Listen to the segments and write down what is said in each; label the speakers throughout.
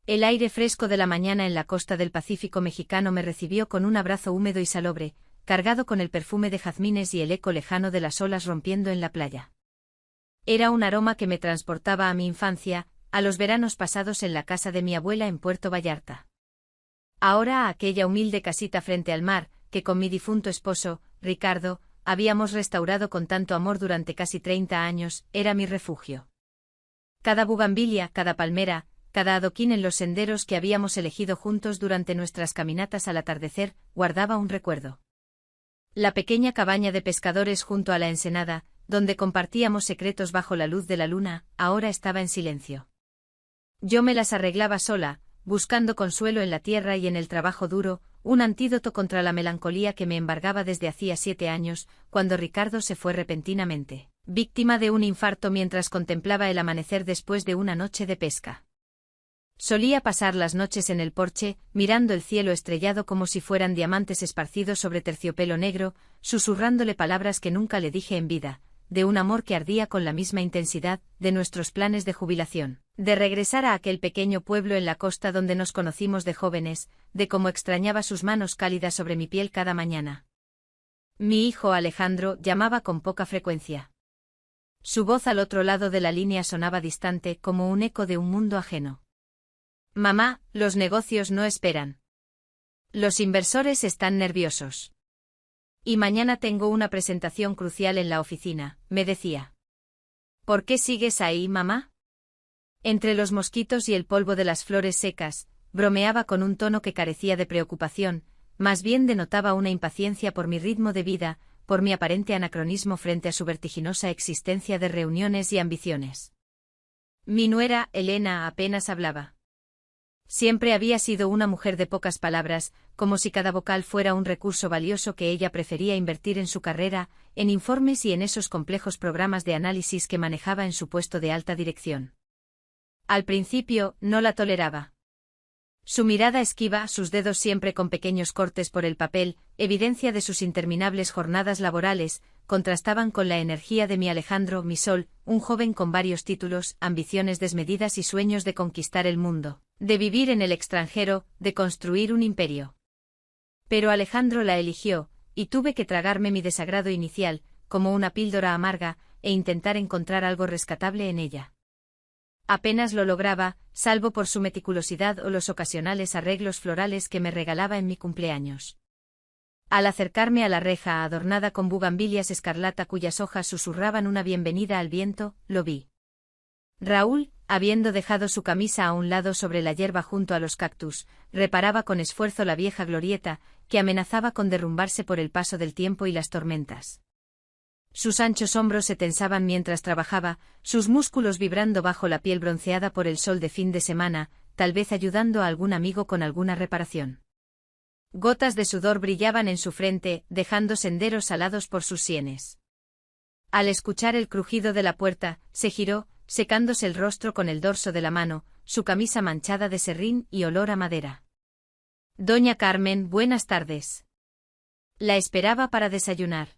Speaker 1: El aire fresco de la mañana en la costa del Pacífico mexicano me recibió con un abrazo húmedo y salobre, cargado con el perfume de jazmines y el eco lejano de las olas rompiendo en la playa. Era un aroma que me transportaba a mi infancia, a los veranos pasados en la casa de mi abuela en Puerto Vallarta. Ahora a aquella humilde casita frente al mar, que con mi difunto esposo, Ricardo, habíamos restaurado con tanto amor durante casi 30 años, era mi refugio. Cada bugambilia, cada palmera, cada adoquín en los senderos que habíamos elegido juntos durante nuestras caminatas al atardecer, guardaba un recuerdo. La pequeña cabaña de pescadores junto a la ensenada, donde compartíamos secretos bajo la luz de la luna, ahora estaba en silencio. Yo me las arreglaba sola, buscando consuelo en la tierra y en el trabajo duro, un antídoto contra la melancolía que me embargaba desde hacía 7 años, cuando Ricardo se fue repentinamente, víctima de un infarto mientras contemplaba el amanecer después de una noche de pesca. Solía pasar las noches en el porche, mirando el cielo estrellado como si fueran diamantes esparcidos sobre terciopelo negro, susurrándole palabras que nunca le dije en vida, de un amor que ardía con la misma intensidad, de nuestros planes de jubilación, de regresar a aquel pequeño pueblo en la costa donde nos conocimos de jóvenes, de cómo extrañaba sus manos cálidas sobre mi piel cada mañana. Mi hijo Alejandro llamaba con poca frecuencia. Su voz al otro lado de la línea sonaba distante como un eco de un mundo ajeno. Mamá, los negocios no esperan. Los inversores están nerviosos. Y mañana tengo una presentación crucial en la oficina, me decía. ¿Por qué sigues ahí, mamá? Entre los mosquitos y el polvo de las flores secas, bromeaba con un tono que carecía de preocupación, más bien denotaba una impaciencia por mi ritmo de vida, por mi aparente anacronismo frente a su vertiginosa existencia de reuniones y ambiciones. Mi nuera, Elena, apenas hablaba. Siempre había sido una mujer de pocas palabras, como si cada vocal fuera un recurso valioso que ella prefería invertir en su carrera, en informes y en esos complejos programas de análisis que manejaba en su puesto de alta dirección. Al principio, no la toleraba. Su mirada esquiva, sus dedos siempre con pequeños cortes por el papel, evidencia de sus interminables jornadas laborales, contrastaban con la energía de mi Alejandro, mi sol, un joven con varios títulos, ambiciones desmedidas y sueños de conquistar el mundo, de vivir en el extranjero, de construir un imperio. Pero Alejandro la eligió, y tuve que tragarme mi desagrado inicial, como una píldora amarga, e intentar encontrar algo rescatable en ella. Apenas lo lograba, salvo por su meticulosidad o los ocasionales arreglos florales que me regalaba en mi cumpleaños. Al acercarme a la reja adornada con bugambilias escarlata cuyas hojas susurraban una bienvenida al viento, lo vi. Raúl, habiendo dejado su camisa a un lado sobre la hierba junto a los cactus, reparaba con esfuerzo la vieja glorieta, que amenazaba con derrumbarse por el paso del tiempo y las tormentas. Sus anchos hombros se tensaban mientras trabajaba, sus músculos vibrando bajo la piel bronceada por el sol de fin de semana, tal vez ayudando a algún amigo con alguna reparación. Gotas de sudor brillaban en su frente, dejando senderos alados por sus sienes. Al escuchar el crujido de la puerta, se giró, secándose el rostro con el dorso de la mano, su camisa manchada de serrín y olor a madera. Doña Carmen, buenas tardes. La esperaba para desayunar.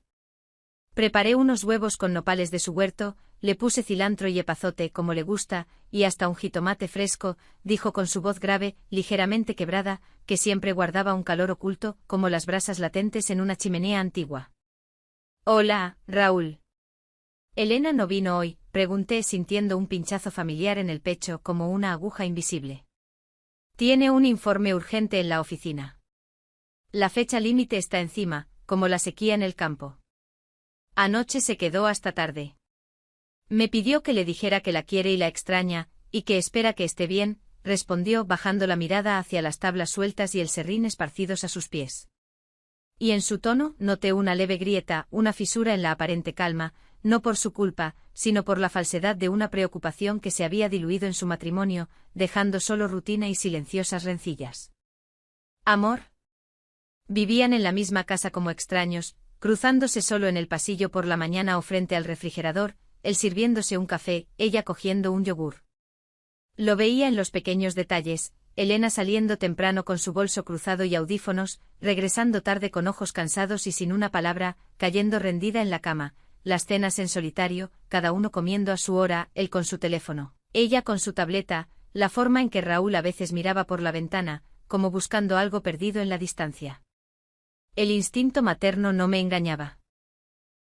Speaker 1: Preparé unos huevos con nopales de su huerto, le puse cilantro y epazote como le gusta, y hasta un jitomate fresco, dijo con su voz grave, ligeramente quebrada, que siempre guardaba un calor oculto, como las brasas latentes en una chimenea antigua. Hola, Raúl. Elena no vino hoy, pregunté sintiendo un pinchazo familiar en el pecho como una aguja invisible. Tiene un informe urgente en la oficina. La fecha límite está encima, como la sequía en el campo. Anoche se quedó hasta tarde. Me pidió que le dijera que la quiere y la extraña, y que espera que esté bien, respondió bajando la mirada hacia las tablas sueltas y el serrín esparcidos a sus pies. Y en su tono noté una leve grieta, una fisura en la aparente calma, no por su culpa, sino por la falsedad de una preocupación que se había diluido en su matrimonio, dejando solo rutina y silenciosas rencillas. ¿Amor? Vivían en la misma casa como extraños, cruzándose solo en el pasillo por la mañana o frente al refrigerador, él sirviéndose un café, ella cogiendo un yogur. Lo veía en los pequeños detalles, Elena saliendo temprano con su bolso cruzado y audífonos, regresando tarde con ojos cansados y sin una palabra, cayendo rendida en la cama, las cenas en solitario, cada uno comiendo a su hora, él con su teléfono, ella con su tableta, la forma en que Raúl a veces miraba por la ventana, como buscando algo perdido en la distancia. El instinto materno no me engañaba.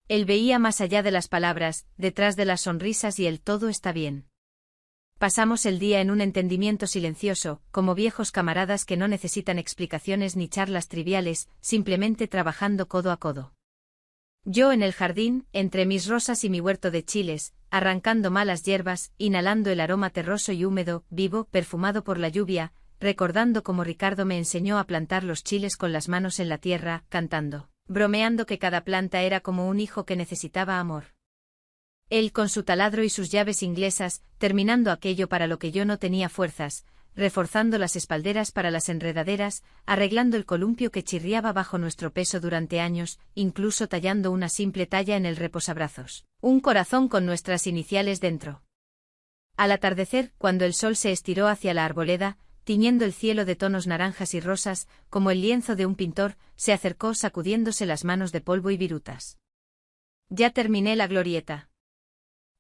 Speaker 1: Él veía más allá de las palabras, detrás de las sonrisas y el todo está bien. Pasamos el día en un entendimiento silencioso, como viejos camaradas que no necesitan explicaciones ni charlas triviales, simplemente trabajando codo a codo. Yo en el jardín, entre mis rosas y mi huerto de chiles, arrancando malas hierbas, inhalando el aroma terroso y húmedo, vivo, perfumado por la lluvia, recordando cómo Ricardo me enseñó a plantar los chiles con las manos en la tierra, cantando, bromeando que cada planta era como un hijo que necesitaba amor. Él con su taladro y sus llaves inglesas, terminando aquello para lo que yo no tenía fuerzas, reforzando las espalderas para las enredaderas, arreglando el columpio que chirriaba bajo nuestro peso durante años, incluso tallando una simple talla en el reposabrazos, un corazón con nuestras iniciales dentro. Al atardecer, cuando el sol se estiró hacia la arboleda, tiñendo el cielo de tonos naranjas y rosas, como el lienzo de un pintor, se acercó sacudiéndose las manos de polvo y virutas. Ya terminé la glorieta.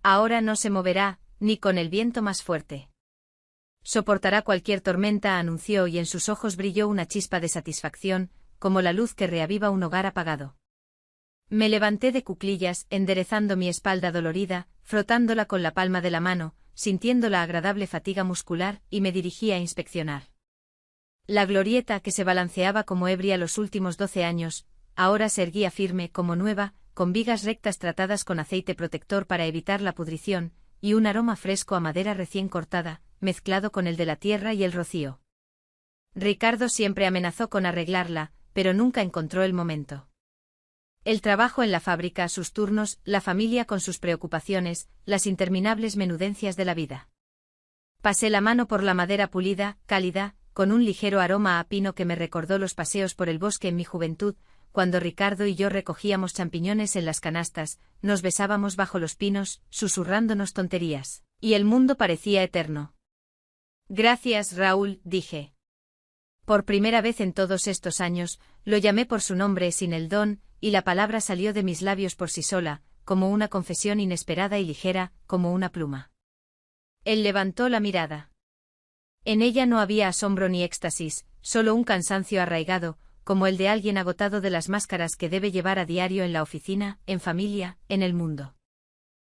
Speaker 1: Ahora no se moverá, ni con el viento más fuerte. Soportará cualquier tormenta, anunció, y en sus ojos brilló una chispa de satisfacción, como la luz que reaviva un hogar apagado. Me levanté de cuclillas, enderezando mi espalda dolorida, frotándola con la palma de la mano, sintiendo la agradable fatiga muscular, y me dirigí a inspeccionar. La glorieta, que se balanceaba como ebria los últimos 12 años, ahora se erguía firme, como nueva, con vigas rectas tratadas con aceite protector para evitar la pudrición, y un aroma fresco a madera recién cortada, mezclado con el de la tierra y el rocío. Ricardo siempre amenazó con arreglarla, pero nunca encontró el momento. El trabajo en la fábrica, sus turnos, la familia con sus preocupaciones, las interminables menudencias de la vida. Pasé la mano por la madera pulida, cálida, con un ligero aroma a pino que me recordó los paseos por el bosque en mi juventud, cuando Ricardo y yo recogíamos champiñones en las canastas, nos besábamos bajo los pinos, susurrándonos tonterías, y el mundo parecía eterno. Gracias, Raúl, dije. Por primera vez en todos estos años, lo llamé por su nombre sin el don, y la palabra salió de mis labios por sí sola, como una confesión inesperada y ligera, como una pluma. Él levantó la mirada. En ella no había asombro ni éxtasis, solo un cansancio arraigado, como el de alguien agotado de las máscaras que debe llevar a diario en la oficina, en familia, en el mundo.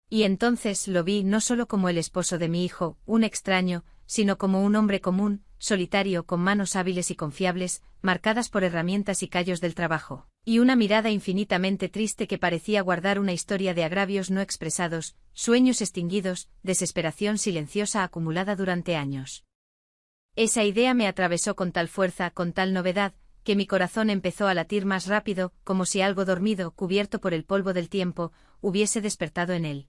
Speaker 1: Y entonces lo vi no solo como el esposo de mi hijo, un extraño, sino como un hombre común, solitario, con manos hábiles y confiables, marcadas por herramientas y callos del trabajo, y una mirada infinitamente triste que parecía guardar una historia de agravios no expresados, sueños extinguidos, desesperación silenciosa acumulada durante años. Esa idea me atravesó con tal fuerza, con tal novedad, que mi corazón empezó a latir más rápido, como si algo dormido, cubierto por el polvo del tiempo, hubiese despertado en él.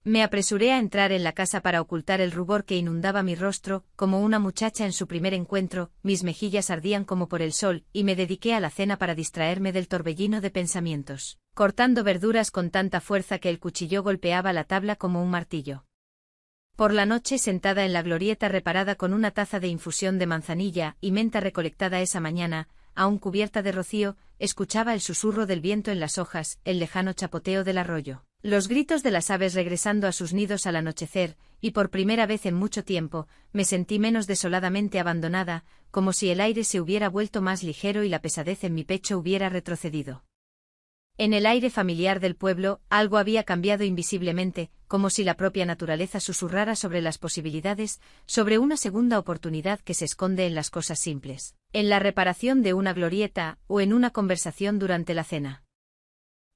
Speaker 1: Me apresuré a entrar en la casa para ocultar el rubor que inundaba mi rostro, como una muchacha en su primer encuentro, mis mejillas ardían como por el sol, y me dediqué a la cena para distraerme del torbellino de pensamientos, cortando verduras con tanta fuerza que el cuchillo golpeaba la tabla como un martillo. Por la noche, sentada en la glorieta reparada con una taza de infusión de manzanilla y menta recolectada esa mañana, aún cubierta de rocío, escuchaba el susurro del viento en las hojas, el lejano chapoteo del arroyo, los gritos de las aves regresando a sus nidos al anochecer, y por primera vez en mucho tiempo, me sentí menos desoladamente abandonada, como si el aire se hubiera vuelto más ligero y la pesadez en mi pecho hubiera retrocedido. En el aire familiar del pueblo, algo había cambiado invisiblemente, como si la propia naturaleza susurrara sobre las posibilidades, sobre una segunda oportunidad que se esconde en las cosas simples, en la reparación de una glorieta, o en una conversación durante la cena.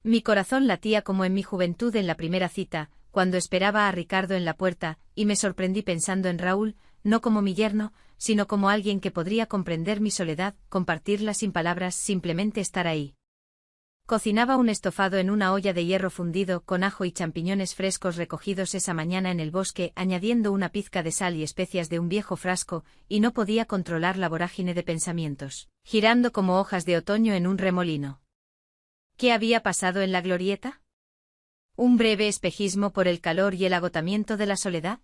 Speaker 1: Mi corazón latía como en mi juventud en la primera cita, cuando esperaba a Ricardo en la puerta, y me sorprendí pensando en Raúl, no como mi yerno, sino como alguien que podría comprender mi soledad, compartirla sin palabras, simplemente estar ahí. Cocinaba un estofado en una olla de hierro fundido con ajo y champiñones frescos recogidos esa mañana en el bosque, añadiendo una pizca de sal y especias de un viejo frasco, y no podía controlar la vorágine de pensamientos, girando como hojas de otoño en un remolino. ¿Qué había pasado en la glorieta? ¿Un breve espejismo por el calor y el agotamiento de la soledad?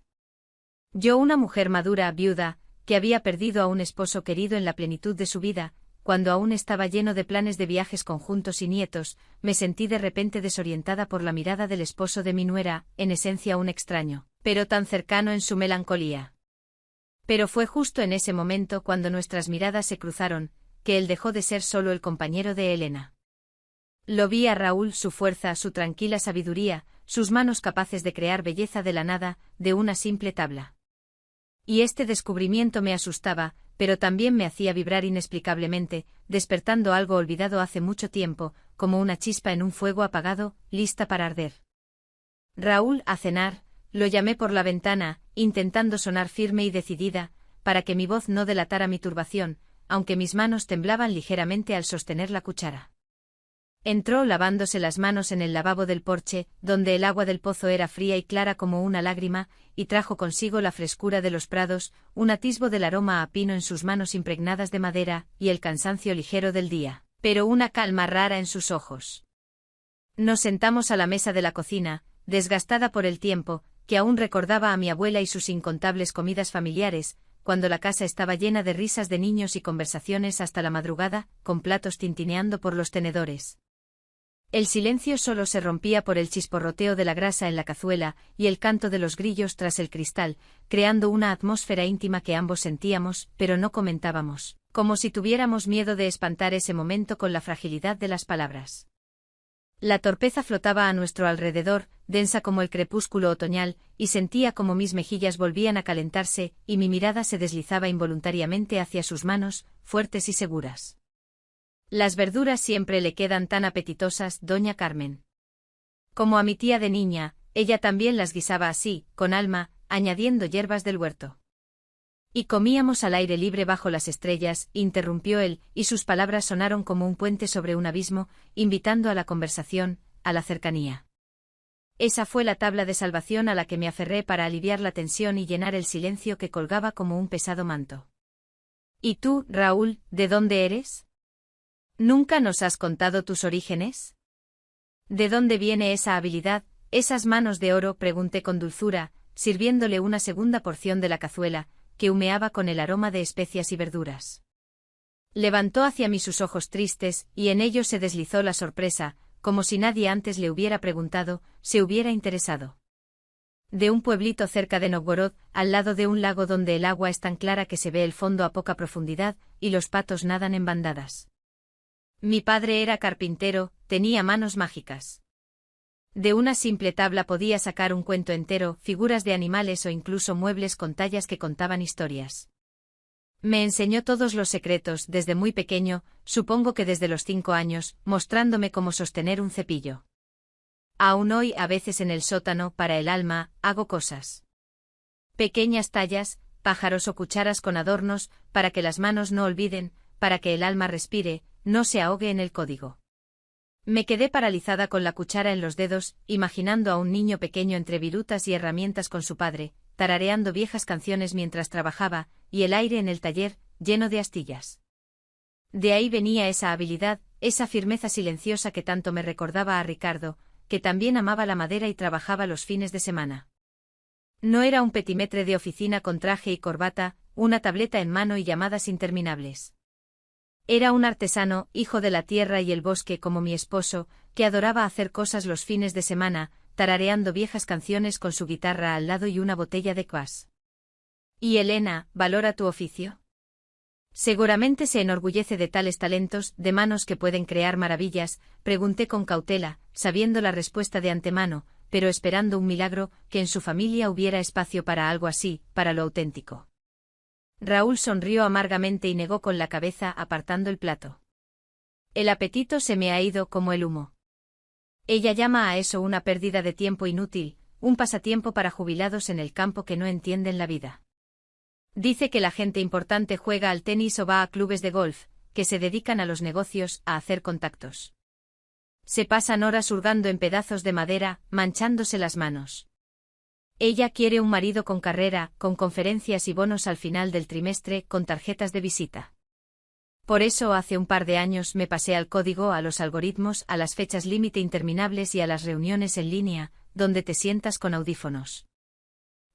Speaker 1: Yo, una mujer madura, viuda, que había perdido a un esposo querido en la plenitud de su vida, cuando aún estaba lleno de planes de viajes conjuntos y nietos, me sentí de repente desorientada por la mirada del esposo de mi nuera, en esencia un extraño, pero tan cercano en su melancolía. Pero fue justo en ese momento cuando nuestras miradas se cruzaron, que él dejó de ser solo el compañero de Elena. Lo vi a Raúl, su fuerza, su tranquila sabiduría, sus manos capaces de crear belleza de la nada, de una simple tabla. Y este descubrimiento me asustaba, pero también me hacía vibrar inexplicablemente, despertando algo olvidado hace mucho tiempo, como una chispa en un fuego apagado, lista para arder. Raúl, a cenar, lo llamé por la ventana, intentando sonar firme y decidida, para que mi voz no delatara mi turbación, aunque mis manos temblaban ligeramente al sostener la cuchara. Entró lavándose las manos en el lavabo del porche, donde el agua del pozo era fría y clara como una lágrima, y trajo consigo la frescura de los prados, un atisbo del aroma a pino en sus manos impregnadas de madera, y el cansancio ligero del día, pero una calma rara en sus ojos. Nos sentamos a la mesa de la cocina, desgastada por el tiempo, que aún recordaba a mi abuela y sus incontables comidas familiares, cuando la casa estaba llena de risas de niños y conversaciones hasta la madrugada, con platos tintineando por los tenedores. El silencio solo se rompía por el chisporroteo de la grasa en la cazuela y el canto de los grillos tras el cristal, creando una atmósfera íntima que ambos sentíamos, pero no comentábamos, como si tuviéramos miedo de espantar ese momento con la fragilidad de las palabras. La torpeza flotaba a nuestro alrededor, densa como el crepúsculo otoñal, y sentía como mis mejillas volvían a calentarse, y mi mirada se deslizaba involuntariamente hacia sus manos, fuertes y seguras. Las verduras siempre le quedan tan apetitosas, doña Carmen. Como a mi tía de niña, ella también las guisaba así, con alma, añadiendo hierbas del huerto. Y comíamos al aire libre bajo las estrellas, interrumpió él, y sus palabras sonaron como un puente sobre un abismo, invitando a la conversación, a la cercanía. Esa fue la tabla de salvación a la que me aferré para aliviar la tensión y llenar el silencio que colgaba como un pesado manto. ¿Y tú, Raúl, de dónde eres? ¿Nunca nos has contado tus orígenes? ¿De dónde viene esa habilidad, esas manos de oro?, pregunté con dulzura, sirviéndole una segunda porción de la cazuela, que humeaba con el aroma de especias y verduras. Levantó hacia mí sus ojos tristes, y en ellos se deslizó la sorpresa, como si nadie antes le hubiera preguntado, se hubiera interesado. De un pueblito cerca de Novgorod, al lado de un lago donde el agua es tan clara que se ve el fondo a poca profundidad, y los patos nadan en bandadas. Mi padre era carpintero, tenía manos mágicas. De una simple tabla podía sacar un cuento entero, figuras de animales o incluso muebles con tallas que contaban historias. Me enseñó todos los secretos desde muy pequeño, supongo que desde los 5 años, mostrándome cómo sostener un cepillo. Aún hoy, a veces en el sótano, para el alma, hago cosas. Pequeñas tallas, pájaros o cucharas con adornos, para que las manos no olviden, para que el alma respire, no se ahogue en el código. Me quedé paralizada con la cuchara en los dedos, imaginando a un niño pequeño entre virutas y herramientas con su padre, tarareando viejas canciones mientras trabajaba, y el aire en el taller, lleno de astillas. De ahí venía esa habilidad, esa firmeza silenciosa que tanto me recordaba a Ricardo, que también amaba la madera y trabajaba los fines de semana. No era un petimetre de oficina con traje y corbata, una tableta en mano y llamadas interminables. Era un artesano, hijo de la tierra y el bosque como mi esposo, que adoraba hacer cosas los fines de semana, tarareando viejas canciones con su guitarra al lado y una botella de kvass. ¿Y Elena, valora tu oficio? Seguramente se enorgullece de tales talentos, de manos que pueden crear maravillas, pregunté con cautela, sabiendo la respuesta de antemano, pero esperando un milagro, que en su familia hubiera espacio para algo así, para lo auténtico. Raúl sonrió amargamente y negó con la cabeza, apartando el plato. El apetito se me ha ido como el humo. Ella llama a eso una pérdida de tiempo inútil, un pasatiempo para jubilados en el campo que no entienden la vida. Dice que la gente importante juega al tenis o va a clubes de golf, que se dedican a los negocios, a hacer contactos. Se pasan horas hurgando en pedazos de madera, manchándose las manos. Ella quiere un marido con carrera, con conferencias y bonos al final del trimestre, con tarjetas de visita. Por eso hace un par de años me pasé al código, a los algoritmos, a las fechas límite interminables y a las reuniones en línea, donde te sientas con audífonos.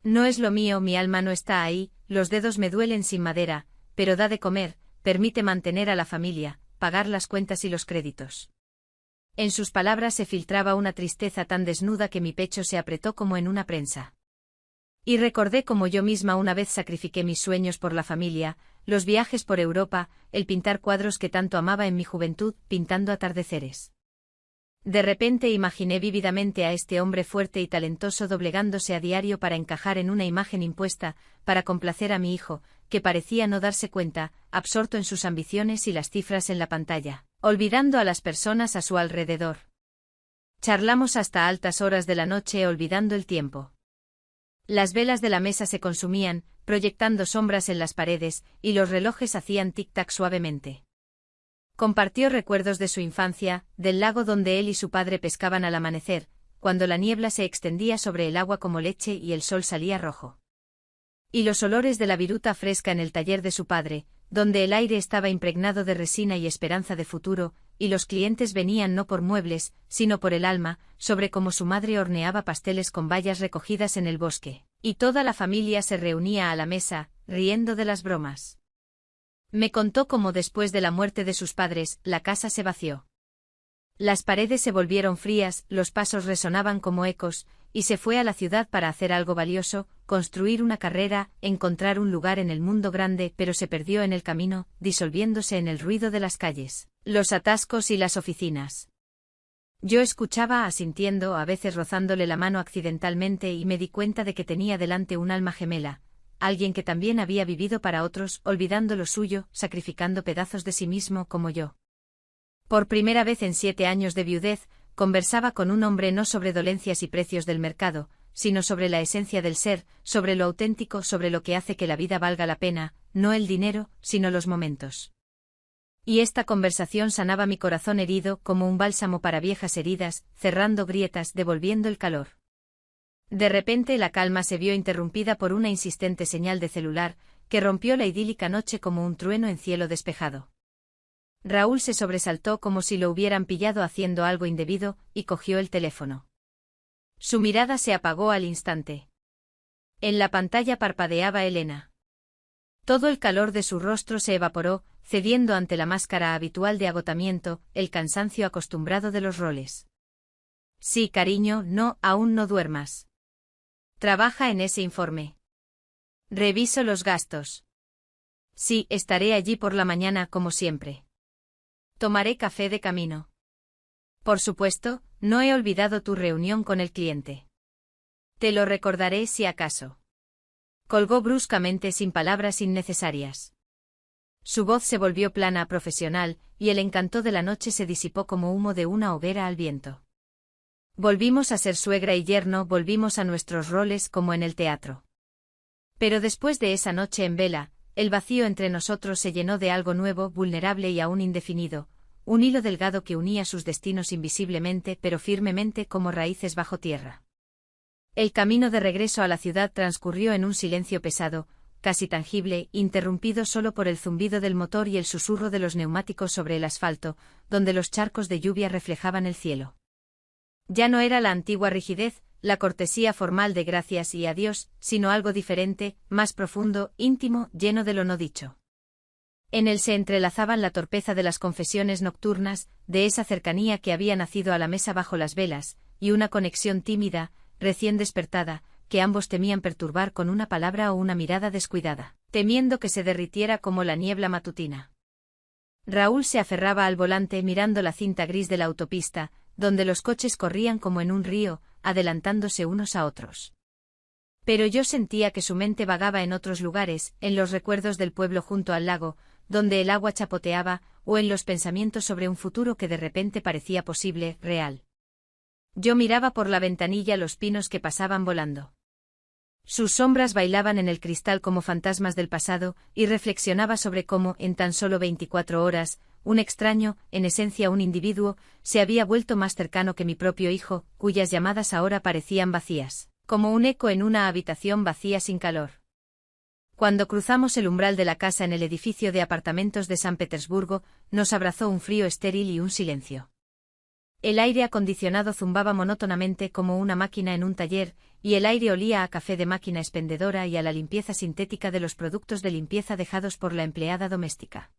Speaker 1: No es lo mío, mi alma no está ahí, los dedos me duelen sin madera, pero da de comer, permite mantener a la familia, pagar las cuentas y los créditos. En sus palabras se filtraba una tristeza tan desnuda que mi pecho se apretó como en una prensa. Y recordé cómo yo misma una vez sacrifiqué mis sueños por la familia, los viajes por Europa, el pintar cuadros que tanto amaba en mi juventud, pintando atardeceres. De repente imaginé vívidamente a este hombre fuerte y talentoso doblegándose a diario para encajar en una imagen impuesta, para complacer a mi hijo, que parecía no darse cuenta, absorto en sus ambiciones y las cifras en la pantalla, olvidando a las personas a su alrededor. Charlamos hasta altas horas de la noche olvidando el tiempo. Las velas de la mesa se consumían, proyectando sombras en las paredes, y los relojes hacían tic-tac suavemente. Compartió recuerdos de su infancia, del lago donde él y su padre pescaban al amanecer, cuando la niebla se extendía sobre el agua como leche y el sol salía rojo. Y los olores de la viruta fresca en el taller de su padre, donde el aire estaba impregnado de resina y esperanza de futuro, y los clientes venían no por muebles, sino por el alma, sobre cómo su madre horneaba pasteles con bayas recogidas en el bosque, y toda la familia se reunía a la mesa, riendo de las bromas. Me contó cómo después de la muerte de sus padres, la casa se vació. Las paredes se volvieron frías, los pasos resonaban como ecos, y se fue a la ciudad para hacer algo valioso, construir una carrera, encontrar un lugar en el mundo grande, pero se perdió en el camino, disolviéndose en el ruido de las calles, los atascos y las oficinas. Yo escuchaba asintiendo, a veces rozándole la mano accidentalmente, y me di cuenta de que tenía delante un alma gemela, alguien que también había vivido para otros, olvidando lo suyo, sacrificando pedazos de sí mismo como yo. Por primera vez en 7 años de viudez, conversaba con un hombre no sobre dolencias y precios del mercado, sino sobre la esencia del ser, sobre lo auténtico, sobre lo que hace que la vida valga la pena, no el dinero, sino los momentos. Y esta conversación sanaba mi corazón herido como un bálsamo para viejas heridas, cerrando grietas, devolviendo el calor. De repente la calma se vio interrumpida por una insistente señal de celular, que rompió la idílica noche como un trueno en cielo despejado. Raúl se sobresaltó como si lo hubieran pillado haciendo algo indebido, y cogió el teléfono. Su mirada se apagó al instante. En la pantalla parpadeaba Elena. Todo el calor de su rostro se evaporó, cediendo ante la máscara habitual de agotamiento, el cansancio acostumbrado de los roles. Sí, cariño, no, aún no duermas. Trabaja en ese informe. Reviso los gastos. Sí, estaré allí por la mañana como siempre. Tomaré café de camino. Por supuesto, no he olvidado tu reunión con el cliente. Te lo recordaré si acaso. Colgó bruscamente sin palabras innecesarias. Su voz se volvió plana, profesional, y el encanto de la noche se disipó como humo de una hoguera al viento. Volvimos a ser suegra y yerno, volvimos a nuestros roles como en el teatro. Pero después de esa noche en vela, el vacío entre nosotros se llenó de algo nuevo, vulnerable y aún indefinido, un hilo delgado que unía sus destinos invisiblemente pero firmemente como raíces bajo tierra. El camino de regreso a la ciudad transcurrió en un silencio pesado, casi tangible, interrumpido solo por el zumbido del motor y el susurro de los neumáticos sobre el asfalto, donde los charcos de lluvia reflejaban el cielo. Ya no era la antigua rigidez, la cortesía formal de gracias y adiós, sino algo diferente, más profundo, íntimo, lleno de lo no dicho. En él se entrelazaban la torpeza de las confesiones nocturnas, de esa cercanía que había nacido a la mesa bajo las velas, y una conexión tímida, recién despertada, que ambos temían perturbar con una palabra o una mirada descuidada, temiendo que se derritiera como la niebla matutina. Raúl se aferraba al volante mirando la cinta gris de la autopista, donde los coches corrían como en un río, adelantándose unos a otros. Pero yo sentía que su mente vagaba en otros lugares, en los recuerdos del pueblo junto al lago, donde el agua chapoteaba, o en los pensamientos sobre un futuro que de repente parecía posible, real. Yo miraba por la ventanilla los pinos que pasaban volando. Sus sombras bailaban en el cristal como fantasmas del pasado, y reflexionaba sobre cómo, en tan solo 24 horas, un extraño, en esencia un individuo, se había vuelto más cercano que mi propio hijo, cuyas llamadas ahora parecían vacías, como un eco en una habitación vacía sin calor. Cuando cruzamos el umbral de la casa en el edificio de apartamentos de San Petersburgo, nos abrazó un frío estéril y un silencio. El aire acondicionado zumbaba monótonamente como una máquina en un taller, y el aire olía a café de máquina expendedora y a la limpieza sintética de los productos de limpieza dejados por la empleada doméstica.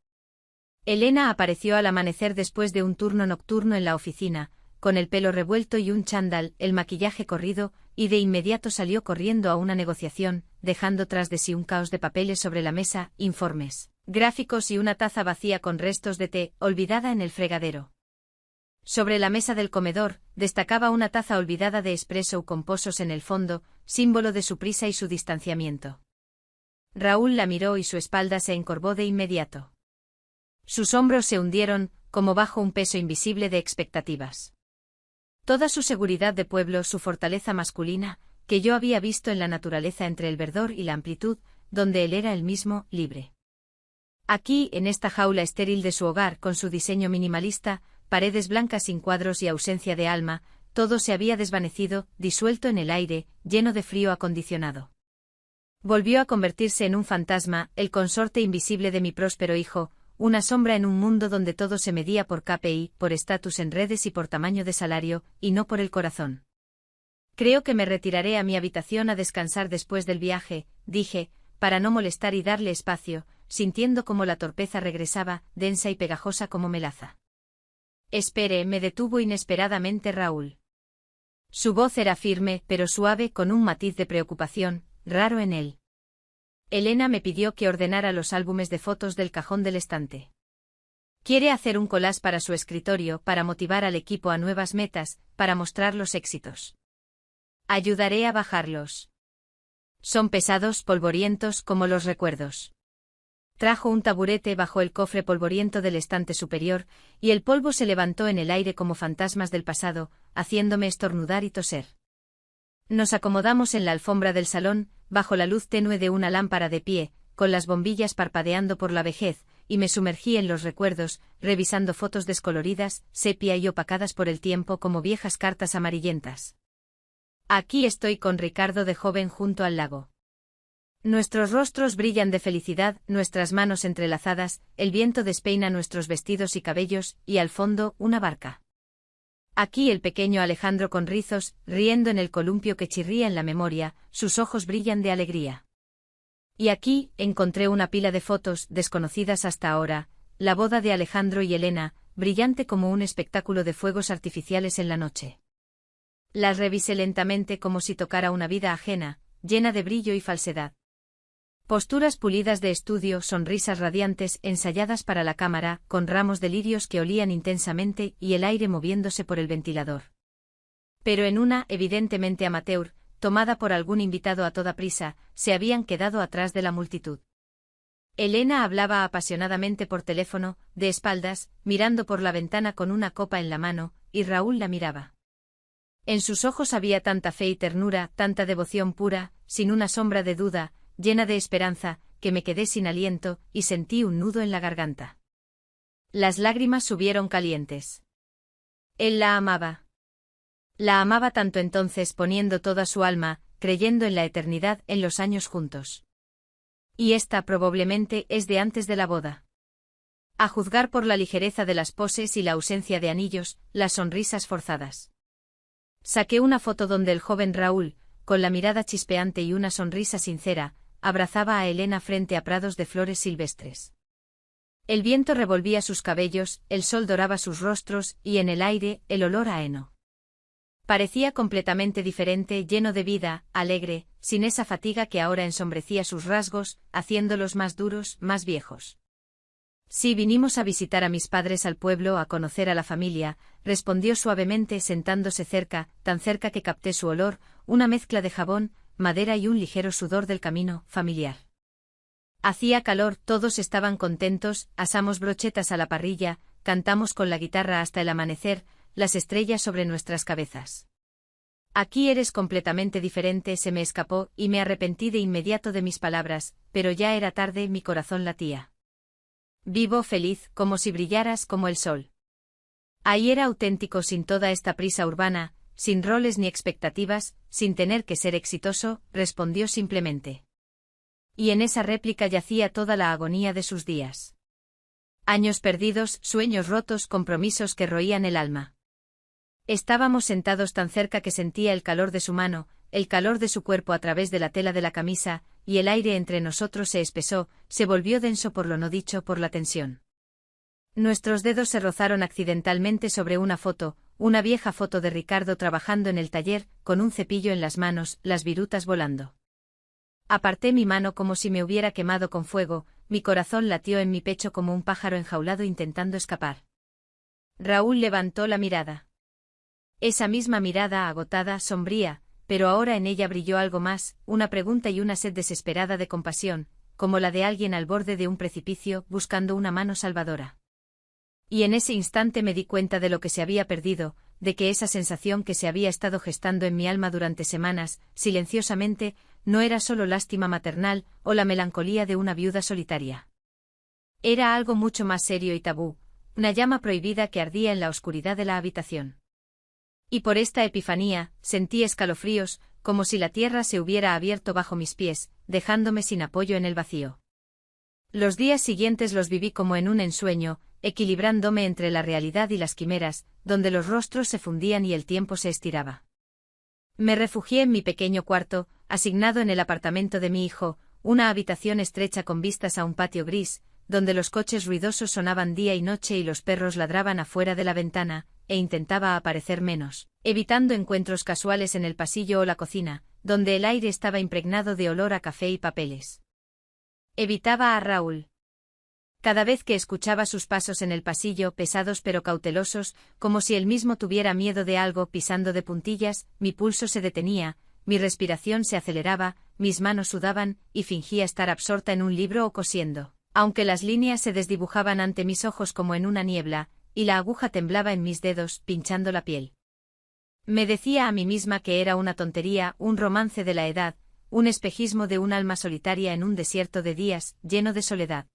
Speaker 1: Elena apareció al amanecer después de un turno nocturno en la oficina, con el pelo revuelto y un chándal, el maquillaje corrido, y de inmediato salió corriendo a una negociación, dejando tras de sí un caos de papeles sobre la mesa, informes, gráficos y una taza vacía con restos de té, olvidada en el fregadero. Sobre la mesa del comedor, destacaba una taza olvidada de espresso con pozos en el fondo, símbolo de su prisa y su distanciamiento. Raúl la miró y su espalda se encorvó de inmediato. Sus hombros se hundieron, como bajo un peso invisible de expectativas. Toda su seguridad de pueblo, su fortaleza masculina, que yo había visto en la naturaleza entre el verdor y la amplitud, donde él era el mismo, libre. Aquí, en esta jaula estéril de su hogar, con su diseño minimalista, paredes blancas sin cuadros y ausencia de alma, todo se había desvanecido, disuelto en el aire, lleno de frío acondicionado. Volvió a convertirse en un fantasma, el consorte invisible de mi próspero hijo, una sombra en un mundo donde todo se medía por KPI, por estatus en redes y por tamaño de salario, y no por el corazón. Creo que me retiraré a mi habitación a descansar después del viaje, dije, para no molestar y darle espacio, sintiendo como la torpeza regresaba, densa y pegajosa como melaza. Espere, me detuvo inesperadamente Raúl. Su voz era firme, pero suave, con un matiz de preocupación, raro en él. Elena me pidió que ordenara los álbumes de fotos del cajón del estante. Quiere hacer un collage para su escritorio, para motivar al equipo a nuevas metas, para mostrar los éxitos. Ayudaré a bajarlos. Son pesados, polvorientos, como los recuerdos. Trajo un taburete bajo el cofre polvoriento del estante superior, y el polvo se levantó en el aire como fantasmas del pasado, haciéndome estornudar y toser. Nos acomodamos en la alfombra del salón, bajo la luz tenue de una lámpara de pie, con las bombillas parpadeando por la vejez, y me sumergí en los recuerdos, revisando fotos descoloridas, sepia y opacadas por el tiempo como viejas cartas amarillentas. Aquí estoy con Ricardo de joven junto al lago. Nuestros rostros brillan de felicidad, nuestras manos entrelazadas, el viento despeina nuestros vestidos y cabellos, y al fondo, una barca. Aquí el pequeño Alejandro con rizos, riendo en el columpio que chirría en la memoria, sus ojos brillan de alegría. Y aquí, encontré una pila de fotos, desconocidas hasta ahora, la boda de Alejandro y Elena, brillante como un espectáculo de fuegos artificiales en la noche. Las revisé lentamente como si tocara una vida ajena, llena de brillo y falsedad. Posturas pulidas de estudio, sonrisas radiantes, ensayadas para la cámara, con ramos de lirios que olían intensamente y el aire moviéndose por el ventilador. Pero en una, evidentemente amateur, tomada por algún invitado a toda prisa, se habían quedado atrás de la multitud. Elena hablaba apasionadamente por teléfono, de espaldas, mirando por la ventana con una copa en la mano, y Raúl la miraba. En sus ojos había tanta fe y ternura, tanta devoción pura, sin una sombra de duda, llena de esperanza, que me quedé sin aliento, y sentí un nudo en la garganta. Las lágrimas subieron calientes. Él la amaba. La amaba tanto entonces, poniendo toda su alma, creyendo en la eternidad, en los años juntos. Y esta probablemente es de antes de la boda. A juzgar por la ligereza de las poses y la ausencia de anillos, las sonrisas forzadas. Saqué una foto donde el joven Raúl, con la mirada chispeante y una sonrisa sincera, abrazaba a Elena frente a prados de flores silvestres. El viento revolvía sus cabellos, el sol doraba sus rostros, y en el aire, el olor a heno. Parecía completamente diferente, lleno de vida, alegre, sin esa fatiga que ahora ensombrecía sus rasgos, haciéndolos más duros, más viejos. Sí, vinimos a visitar a mis padres al pueblo, a conocer a la familia, respondió suavemente sentándose cerca, tan cerca que capté su olor, una mezcla de jabón, madera y un ligero sudor del camino familiar. Hacía calor, todos estaban contentos, asamos brochetas a la parrilla, cantamos con la guitarra hasta el amanecer, las estrellas sobre nuestras cabezas. Aquí eres completamente diferente, se me escapó, y me arrepentí de inmediato de mis palabras, pero ya era tarde, mi corazón latía. Vivo feliz, como si brillaras como el sol. Ahí era auténtico sin toda esta prisa urbana, sin roles ni expectativas, sin tener que ser exitoso, respondió simplemente. Y en esa réplica yacía toda la agonía de sus días. Años perdidos, sueños rotos, compromisos que roían el alma. Estábamos sentados tan cerca que sentía el calor de su mano, el calor de su cuerpo a través de la tela de la camisa, y el aire entre nosotros se espesó, se volvió denso por lo no dicho, por la tensión. Nuestros dedos se rozaron accidentalmente sobre una foto, una vieja foto de Ricardo trabajando en el taller, con un cepillo en las manos, las virutas volando. Aparté mi mano como si me hubiera quemado con fuego, mi corazón latió en mi pecho como un pájaro enjaulado intentando escapar. Raúl levantó la mirada. Esa misma mirada agotada, sombría, pero ahora en ella brilló algo más, una pregunta y una sed desesperada de compasión, como la de alguien al borde de un precipicio buscando una mano salvadora. Y en ese instante me di cuenta de lo que se había perdido, de que esa sensación que se había estado gestando en mi alma durante semanas, silenciosamente, no era solo lástima maternal o la melancolía de una viuda solitaria. Era algo mucho más serio y tabú, una llama prohibida que ardía en la oscuridad de la habitación. Y por esta epifanía, sentí escalofríos, como si la tierra se hubiera abierto bajo mis pies, dejándome sin apoyo en el vacío. Los días siguientes los viví como en un ensueño, equilibrándome entre la realidad y las quimeras, donde los rostros se fundían y el tiempo se estiraba. Me refugié en mi pequeño cuarto, asignado en el apartamento de mi hijo, una habitación estrecha con vistas a un patio gris, donde los coches ruidosos sonaban día y noche y los perros ladraban afuera de la ventana, e intentaba aparecer menos, evitando encuentros casuales en el pasillo o la cocina, donde el aire estaba impregnado de olor a café y papeles. Evitaba a Raúl. Cada vez que escuchaba sus pasos en el pasillo, pesados pero cautelosos, como si él mismo tuviera miedo de algo pisando de puntillas, mi pulso se detenía, mi respiración se aceleraba, mis manos sudaban, y fingía estar absorta en un libro o cosiendo, aunque las líneas se desdibujaban ante mis ojos como en una niebla, y la aguja temblaba en mis dedos, pinchando la piel. Me decía a mí misma que era una tontería, un romance de la edad, un espejismo de un alma solitaria en un desierto de días, lleno de soledad.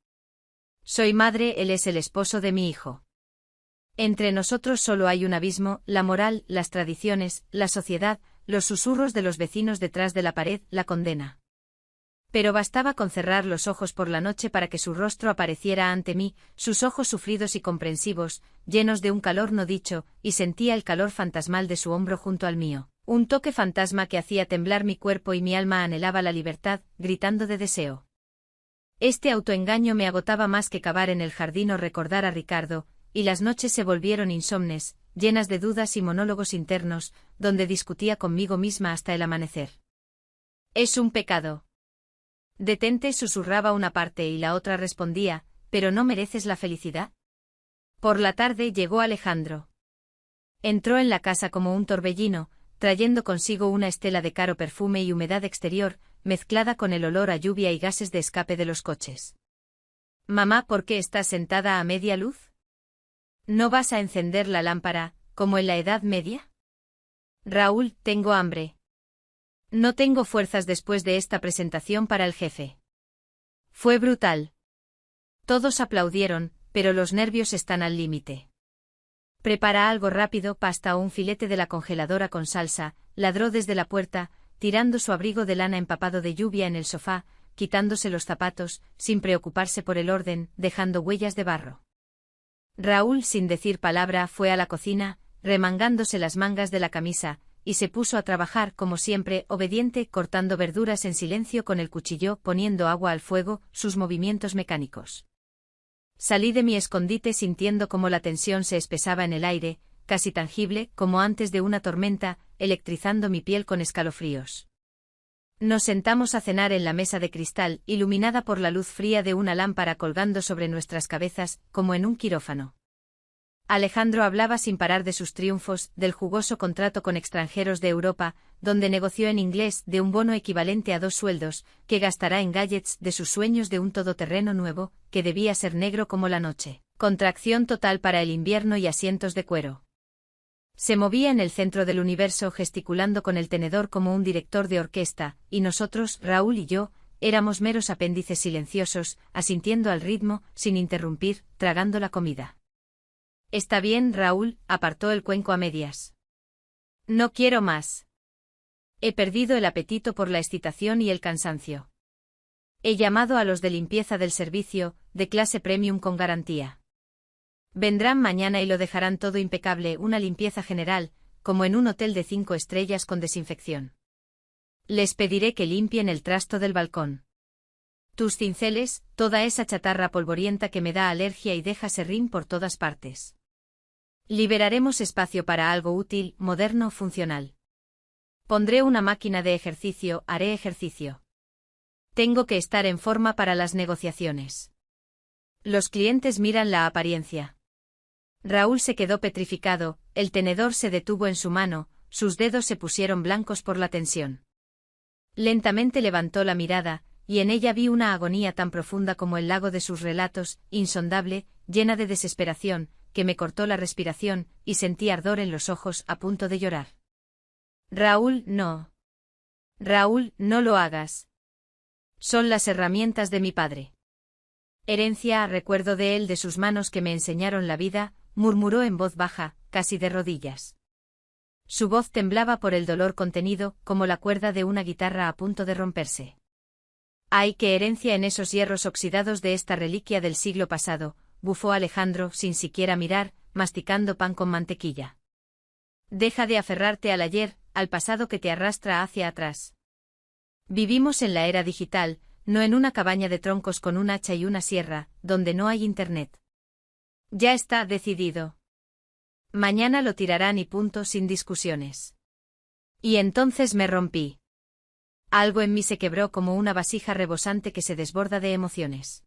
Speaker 1: Soy madre, él es el esposo de mi hijo. Entre nosotros solo hay un abismo, la moral, las tradiciones, la sociedad, los susurros de los vecinos detrás de la pared, la condena. Pero bastaba con cerrar los ojos por la noche para que su rostro apareciera ante mí, sus ojos sufridos y comprensivos, llenos de un calor no dicho, y sentía el calor fantasmal de su hombro junto al mío, un toque fantasma que hacía temblar mi cuerpo y mi alma anhelaba la libertad, gritando de deseo. Este autoengaño me agotaba más que cavar en el jardín o recordar a Ricardo, y las noches se volvieron insomnes, llenas de dudas y monólogos internos, donde discutía conmigo misma hasta el amanecer. Es un pecado. Detente, susurraba una parte y la otra respondía, ¿pero no mereces la felicidad? Por la tarde llegó Alejandro. Entró en la casa como un torbellino, trayendo consigo una estela de caro perfume y humedad exterior, mezclada con el olor a lluvia y gases de escape de los coches. Mamá, ¿por qué estás sentada a media luz? ¿No vas a encender la lámpara, como en la Edad Media? Raúl, tengo hambre. No tengo fuerzas después de esta presentación para el jefe. Fue brutal. Todos aplaudieron, pero los nervios están al límite. Prepara algo rápido, pasta o un filete de la congeladora con salsa, ladró desde la puerta, tirando su abrigo de lana empapado de lluvia en el sofá, quitándose los zapatos, sin preocuparse por el orden, dejando huellas de barro. Raúl, sin decir palabra, fue a la cocina, remangándose las mangas de la camisa, y se puso a trabajar como siempre, obediente, cortando verduras en silencio con el cuchillo, poniendo agua al fuego, sus movimientos mecánicos. Salí de mi escondite sintiendo como la tensión se espesaba en el aire, casi tangible, como antes de una tormenta, electrizando mi piel con escalofríos. Nos sentamos a cenar en la mesa de cristal, iluminada por la luz fría de una lámpara colgando sobre nuestras cabezas, como en un quirófano. Alejandro hablaba sin parar de sus triunfos, del jugoso contrato con extranjeros de Europa, donde negoció en inglés, de un bono equivalente a 2 sueldos, que gastará en gadgets, de sus sueños de un todoterreno nuevo, que debía ser negro como la noche, con tracción total para el invierno y asientos de cuero. Se movía en el centro del universo gesticulando con el tenedor como un director de orquesta, y nosotros, Raúl y yo, éramos meros apéndices silenciosos, asintiendo al ritmo, sin interrumpir, tragando la comida. Está bien, Raúl, apartó el cuenco a medias. No quiero más. He perdido el apetito por la excitación y el cansancio. He llamado a los de limpieza del servicio, de clase premium con garantía. Vendrán mañana y lo dejarán todo impecable, una limpieza general, como en un hotel de 5 estrellas con desinfección. Les pediré que limpien el trasto del balcón. Tus cinceles, toda esa chatarra polvorienta que me da alergia y deja serrín por todas partes. Liberaremos espacio para algo útil, moderno, funcional. Pondré una máquina de ejercicio, haré ejercicio. Tengo que estar en forma para las negociaciones. Los clientes miran la apariencia. Raúl se quedó petrificado, el tenedor se detuvo en su mano, sus dedos se pusieron blancos por la tensión. Lentamente levantó la mirada, y en ella vi una agonía tan profunda como el lago de sus relatos, insondable, llena de desesperación, que me cortó la respiración, y sentí ardor en los ojos, a punto de llorar. Raúl, no. Raúl, no lo hagas. Son las herramientas de mi padre. Herencia, recuerdo de él, de sus manos que me enseñaron la vida, murmuró en voz baja, casi de rodillas. Su voz temblaba por el dolor contenido, como la cuerda de una guitarra a punto de romperse. ¡Ay, qué herencia en esos hierros oxidados de esta reliquia del siglo pasado!, bufó Alejandro, sin siquiera mirar, masticando pan con mantequilla. Deja de aferrarte al ayer, al pasado que te arrastra hacia atrás. Vivimos en la era digital, no en una cabaña de troncos con un hacha y una sierra, donde no hay internet. Ya está decidido. Mañana lo tirarán y punto, sin discusiones. Y entonces me rompí. Algo en mí se quebró como una vasija rebosante que se desborda de emociones.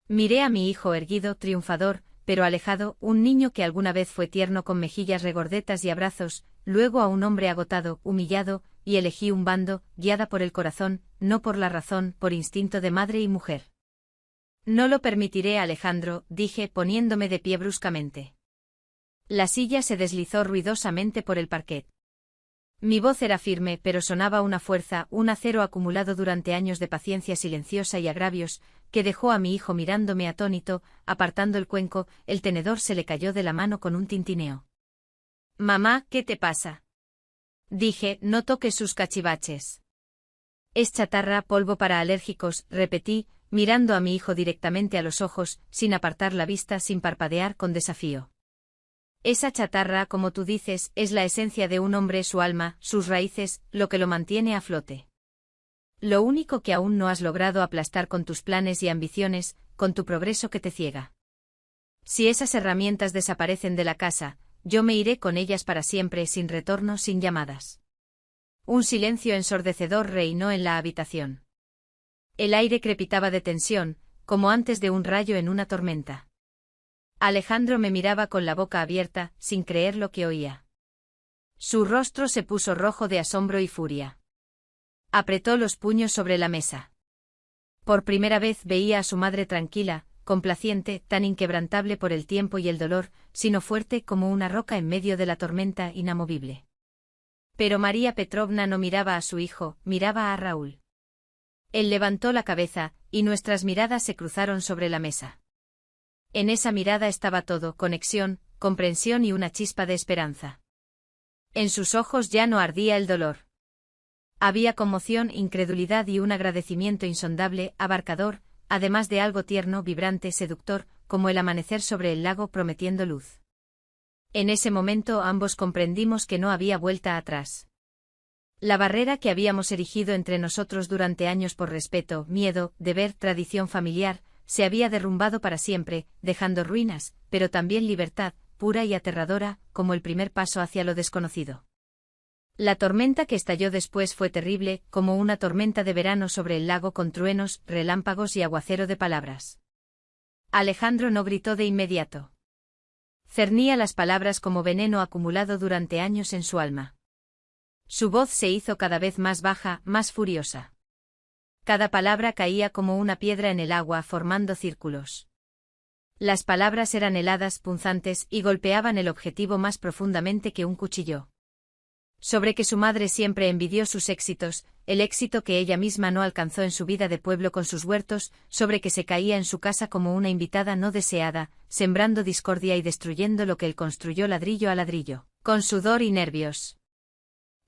Speaker 1: Miré a mi hijo erguido, triunfador, pero alejado, un niño que alguna vez fue tierno con mejillas regordetas y abrazos, luego a un hombre agotado, humillado, y elegí un bando, guiada por el corazón, no por la razón, por instinto de madre y mujer. No lo permitiré, Alejandro, dije, poniéndome de pie bruscamente. La silla se deslizó ruidosamente por el parquet. Mi voz era firme, pero sonaba una fuerza, un acero acumulado durante años de paciencia silenciosa y agravios, que dejó a mi hijo mirándome atónito, apartando el cuenco, el tenedor se le cayó de la mano con un tintineo. Mamá, ¿qué te pasa? Dije, no toques sus cachivaches. Es chatarra, polvo para alérgicos, repetí, mirando a mi hijo directamente a los ojos, sin apartar la vista, sin parpadear, con desafío. Esa chatarra, como tú dices, es la esencia de un hombre, su alma, sus raíces, lo que lo mantiene a flote. Lo único que aún no has logrado aplastar con tus planes y ambiciones, con tu progreso que te ciega. Si esas herramientas desaparecen de la casa, yo me iré con ellas para siempre, sin retorno, sin llamadas. Un silencio ensordecedor reinó en la habitación. El aire crepitaba de tensión, como antes de un rayo en una tormenta. Alejandro me miraba con la boca abierta, sin creer lo que oía. Su rostro se puso rojo de asombro y furia. Apretó los puños sobre la mesa. Por primera vez veía a su madre tranquila, complaciente, tan inquebrantable por el tiempo y el dolor, sino fuerte como una roca en medio de la tormenta, inamovible. Pero María Petrovna no miraba a su hijo, miraba a Raúl. Él levantó la cabeza, y nuestras miradas se cruzaron sobre la mesa. En esa mirada estaba todo, conexión, comprensión y una chispa de esperanza. En sus ojos ya no ardía el dolor. Había conmoción, incredulidad y un agradecimiento insondable, abarcador, además de algo tierno, vibrante, seductor, como el amanecer sobre el lago prometiendo luz. En ese momento ambos comprendimos que no había vuelta atrás. La barrera que habíamos erigido entre nosotros durante años por respeto, miedo, deber, tradición familiar, se había derrumbado para siempre, dejando ruinas, pero también libertad, pura y aterradora, como el primer paso hacia lo desconocido. La tormenta que estalló después fue terrible, como una tormenta de verano sobre el lago con truenos, relámpagos y aguacero de palabras. Alejandro no gritó de inmediato. Cernía las palabras como veneno acumulado durante años en su alma. Su voz se hizo cada vez más baja, más furiosa. Cada palabra caía como una piedra en el agua, formando círculos. Las palabras eran heladas, punzantes, y golpeaban el objetivo más profundamente que un cuchillo. Sobre que su madre siempre envidió sus éxitos, el éxito que ella misma no alcanzó en su vida de pueblo con sus huertos, sobre que se caía en su casa como una invitada no deseada, sembrando discordia y destruyendo lo que él construyó ladrillo a ladrillo, con sudor y nervios.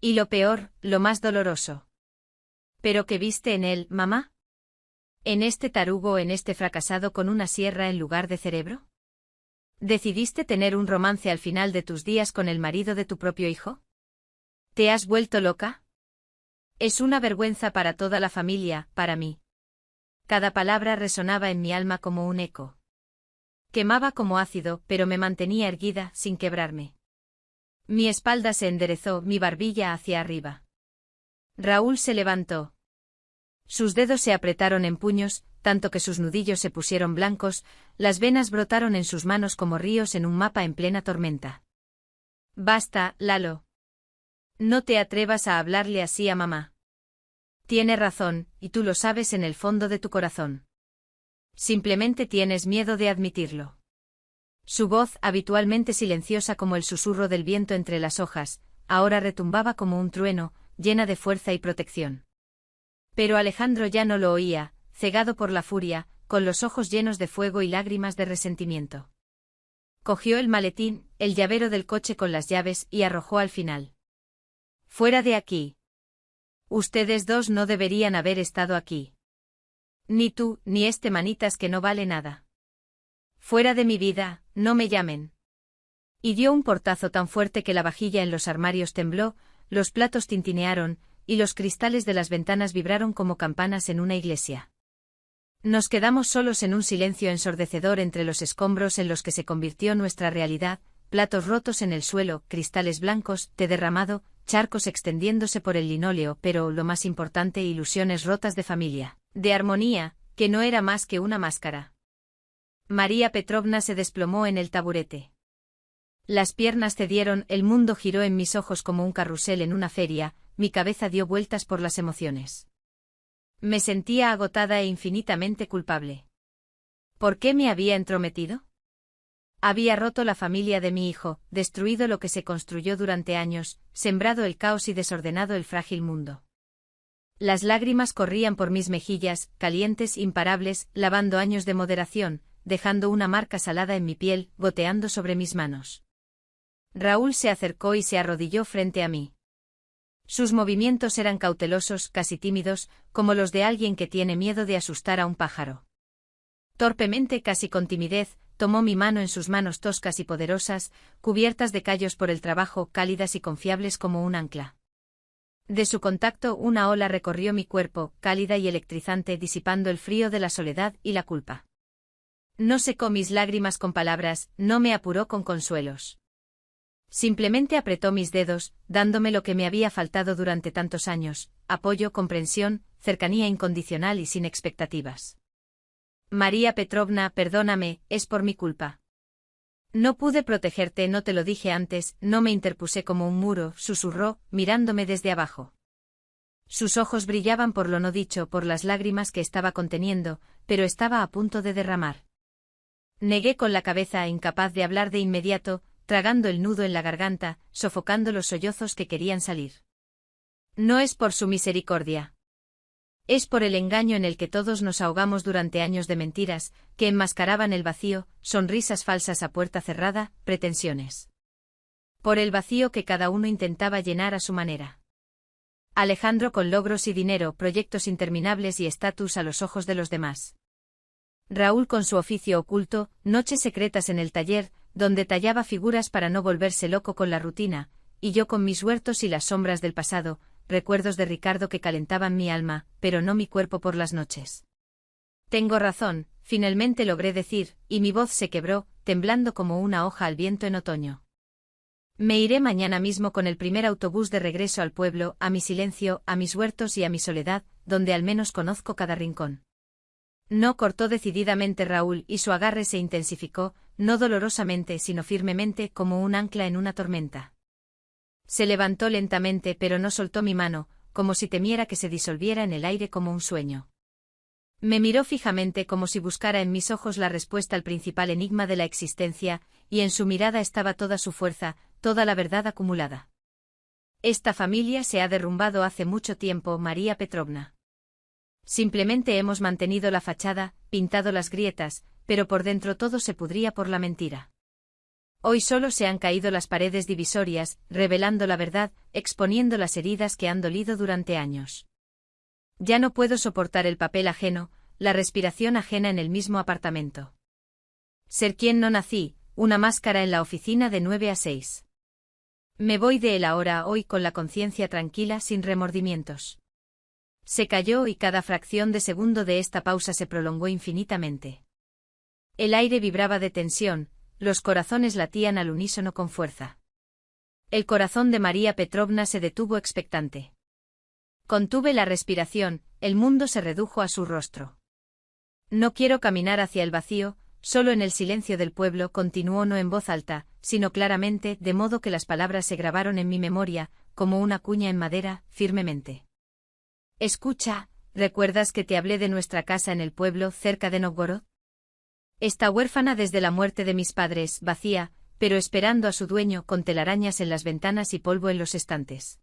Speaker 1: Y lo peor, lo más doloroso. ¿Pero qué viste en él, mamá? ¿En este tarugo, en este fracasado con una sierra en lugar de cerebro? ¿Decidiste tener un romance al final de tus días con el marido de tu propio hijo? ¿Te has vuelto loca? Es una vergüenza para toda la familia, para mí. Cada palabra resonaba en mi alma como un eco. Quemaba como ácido, pero me mantenía erguida, sin quebrarme. Mi espalda se enderezó, mi barbilla hacia arriba. Raúl se levantó. Sus dedos se apretaron en puños, tanto que sus nudillos se pusieron blancos, las venas brotaron en sus manos como ríos en un mapa en plena tormenta. Basta, Lalo. No te atrevas a hablarle así a mamá. Tiene razón, y tú lo sabes en el fondo de tu corazón. Simplemente tienes miedo de admitirlo. Su voz, habitualmente silenciosa como el susurro del viento entre las hojas, ahora retumbaba como un trueno, llena de fuerza y protección. Pero Alejandro ya no lo oía, cegado por la furia, con los ojos llenos de fuego y lágrimas de resentimiento. Cogió el maletín, el llavero del coche con las llaves y arrojó al final. Fuera de aquí. Ustedes dos no deberían haber estado aquí. Ni tú, ni este manitas que no vale nada. Fuera de mi vida, no me llamen. Y dio un portazo tan fuerte que la vajilla en los armarios tembló, los platos tintinearon, y los cristales de las ventanas vibraron como campanas en una iglesia. Nos quedamos solos en un silencio ensordecedor entre los escombros en los que se convirtió nuestra realidad, platos rotos en el suelo, cristales blancos, té derramado, charcos extendiéndose por el linóleo, pero, lo más importante, ilusiones rotas de familia, de armonía, que no era más que una máscara. María Petrovna se desplomó en el taburete. Las piernas cedieron, el mundo giró en mis ojos como un carrusel en una feria, mi cabeza dio vueltas por las emociones. Me sentía agotada e infinitamente culpable. ¿Por qué me había entrometido? Había roto la familia de mi hijo, destruido lo que se construyó durante años, sembrado el caos y desordenado el frágil mundo. Las lágrimas corrían por mis mejillas, calientes, imparables, lavando años de moderación, dejando una marca salada en mi piel, goteando sobre mis manos. Raúl se acercó y se arrodilló frente a mí. Sus movimientos eran cautelosos, casi tímidos, como los de alguien que tiene miedo de asustar a un pájaro. Torpemente, casi con timidez, tomó mi mano en sus manos toscas y poderosas, cubiertas de callos por el trabajo, cálidas y confiables como un ancla. De su contacto una ola recorrió mi cuerpo, cálida y electrizante, disipando el frío de la soledad y la culpa. No secó mis lágrimas con palabras, no me apuró con consuelos. Simplemente apretó mis dedos, dándome lo que me había faltado durante tantos años, apoyo, comprensión, cercanía incondicional y sin expectativas. María Petrovna, perdóname, es por mi culpa. No pude protegerte, no te lo dije antes, no me interpuse como un muro, susurró, mirándome desde abajo. Sus ojos brillaban por lo no dicho, por las lágrimas que estaba conteniendo, pero estaba a punto de derramar. Negué con la cabeza, incapaz de hablar de inmediato, tragando el nudo en la garganta, sofocando los sollozos que querían salir. No es por su misericordia. Es por el engaño en el que todos nos ahogamos durante años de mentiras, que enmascaraban el vacío, sonrisas falsas a puerta cerrada, pretensiones. Por el vacío que cada uno intentaba llenar a su manera. Alejandro con logros y dinero, proyectos interminables y estatus a los ojos de los demás. Raúl con su oficio oculto, noches secretas en el taller, donde tallaba figuras para no volverse loco con la rutina, y yo con mis huertos y las sombras del pasado, recuerdos de Ricardo que calentaban mi alma, pero no mi cuerpo por las noches. Tengo razón, finalmente logré decir, y mi voz se quebró, temblando como una hoja al viento en otoño. Me iré mañana mismo con el primer autobús de regreso al pueblo, a mi silencio, a mis huertos y a mi soledad, donde al menos conozco cada rincón. No, cortó decididamente Raúl, y su agarre se intensificó, no dolorosamente sino firmemente, como un ancla en una tormenta. Se levantó lentamente, pero no soltó mi mano, como si temiera que se disolviera en el aire como un sueño. Me miró fijamente como si buscara en mis ojos la respuesta al principal enigma de la existencia, y en su mirada estaba toda su fuerza, toda la verdad acumulada. Esta familia se ha derrumbado hace mucho tiempo, María Petrovna. Simplemente hemos mantenido la fachada, pintado las grietas, pero por dentro todo se pudría por la mentira. Hoy solo se han caído las paredes divisorias, revelando la verdad, exponiendo las heridas que han dolido durante años. Ya no puedo soportar el papel ajeno, la respiración ajena en el mismo apartamento. Ser quien no nací, una máscara en la oficina de 9 a 6. Me voy de él ahora, hoy con la conciencia tranquila, sin remordimientos. Se calló y cada fracción de segundo de esta pausa se prolongó infinitamente. El aire vibraba de tensión, los corazones latían al unísono con fuerza. El corazón de María Petrovna se detuvo expectante. Contuve la respiración, el mundo se redujo a su rostro. No quiero caminar hacia el vacío, solo en el silencio del pueblo, continuó no en voz alta, sino claramente, de modo que las palabras se grabaron en mi memoria, como una cuña en madera, firmemente. Escucha, ¿recuerdas que te hablé de nuestra casa en el pueblo, cerca de Novgorod? Está huérfana desde la muerte de mis padres, vacía, pero esperando a su dueño, con telarañas en las ventanas y polvo en los estantes.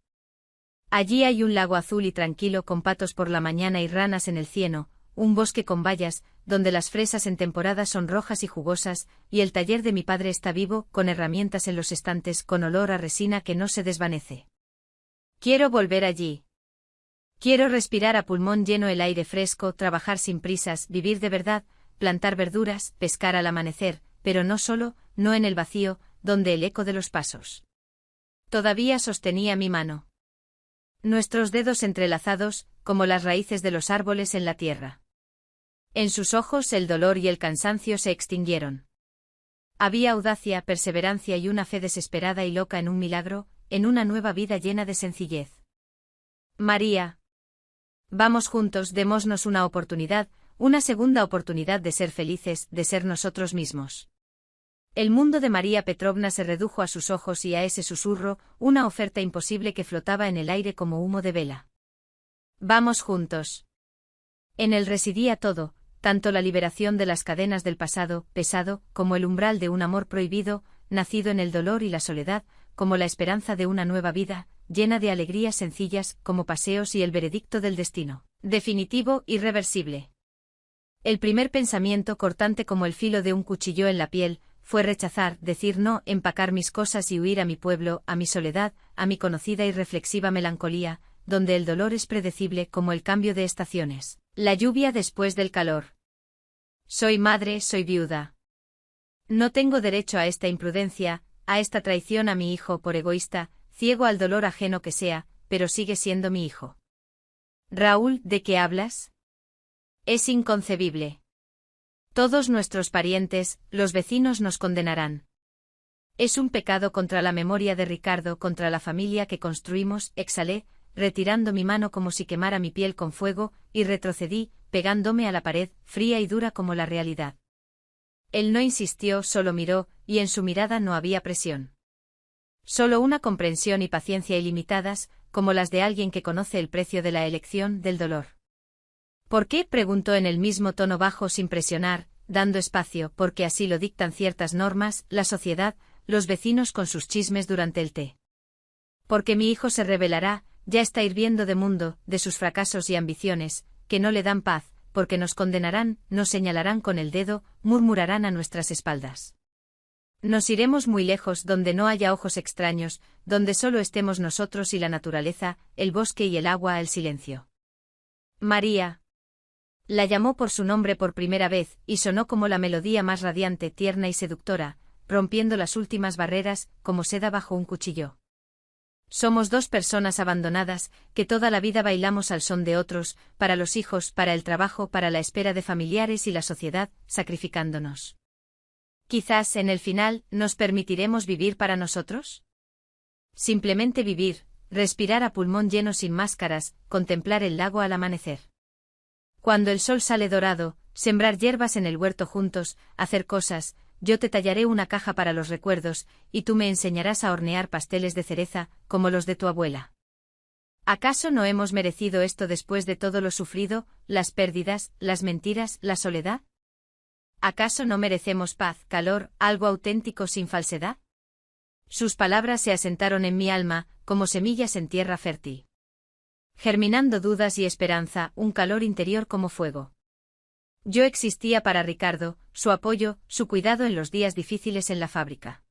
Speaker 1: Allí hay un lago azul y tranquilo con patos por la mañana y ranas en el cieno, un bosque con bayas, donde las fresas en temporada son rojas y jugosas, y el taller de mi padre está vivo, con herramientas en los estantes, con olor a resina que no se desvanece. Quiero volver allí. Quiero respirar a pulmón lleno el aire fresco, trabajar sin prisas, vivir de verdad, plantar verduras, pescar al amanecer, pero no solo, no en el vacío, donde el eco de los pasos. Todavía sostenía mi mano. Nuestros dedos entrelazados, como las raíces de los árboles en la tierra. En sus ojos el dolor y el cansancio se extinguieron. Había audacia, perseverancia y una fe desesperada y loca en un milagro, en una nueva vida llena de sencillez. María. Vamos juntos, démonos una oportunidad, una segunda oportunidad de ser felices, de ser nosotros mismos. El mundo de María Petrovna se redujo a sus ojos y a ese susurro, una oferta imposible que flotaba en el aire como humo de vela. Vamos juntos. En él residía todo, tanto la liberación de las cadenas del pasado, pesado, como el umbral de un amor prohibido, nacido en el dolor y la soledad, como la esperanza de una nueva vida, llena de alegrías sencillas, como paseos y el veredicto del destino, definitivo, irreversible. El primer pensamiento, cortante como el filo de un cuchillo en la piel, fue rechazar, decir no, empacar mis cosas y huir a mi pueblo, a mi soledad, a mi conocida y reflexiva melancolía, donde el dolor es predecible como el cambio de estaciones, la lluvia después del calor. Soy madre, soy viuda. No tengo derecho a esta imprudencia, a esta traición a mi hijo por egoísta, ciego al dolor ajeno que sea, pero sigue siendo mi hijo. Raúl, ¿de qué hablas? Es inconcebible. Todos nuestros parientes, los vecinos nos condenarán. Es un pecado contra la memoria de Ricardo, contra la familia que construimos, exhalé, retirando mi mano como si quemara mi piel con fuego, y retrocedí, pegándome a la pared, fría y dura como la realidad. Él no insistió, solo miró, y en su mirada no había presión. Solo una comprensión y paciencia ilimitadas, como las de alguien que conoce el precio de la elección, del dolor. ¿Por qué?, preguntó en el mismo tono bajo sin presionar, dando espacio, porque así lo dictan ciertas normas, la sociedad, los vecinos con sus chismes durante el té. Porque mi hijo se rebelará, ya está hirviendo de mundo, de sus fracasos y ambiciones, que no le dan paz, porque nos condenarán, nos señalarán con el dedo, murmurarán a nuestras espaldas. Nos iremos muy lejos, donde no haya ojos extraños, donde solo estemos nosotros y la naturaleza, el bosque y el agua, el silencio. María. La llamó por su nombre por primera vez, y sonó como la melodía más radiante, tierna y seductora, rompiendo las últimas barreras, como seda bajo un cuchillo. Somos dos personas abandonadas, que toda la vida bailamos al son de otros, para los hijos, para el trabajo, para la espera de familiares y la sociedad, sacrificándonos. Quizás, en el final, ¿nos permitiremos vivir para nosotros? Simplemente vivir, respirar a pulmón lleno sin máscaras, contemplar el lago al amanecer. Cuando el sol sale dorado, sembrar hierbas en el huerto juntos, hacer cosas, yo te tallaré una caja para los recuerdos, y tú me enseñarás a hornear pasteles de cereza, como los de tu abuela. ¿Acaso no hemos merecido esto después de todo lo sufrido, las pérdidas, las mentiras, la soledad? ¿Acaso no merecemos paz, calor, algo auténtico sin falsedad? Sus palabras se asentaron en mi alma, como semillas en tierra fértil. Germinando dudas y esperanza, un calor interior como fuego. Yo existía para Ricardo, su apoyo, su cuidado en los días difíciles en la fábrica.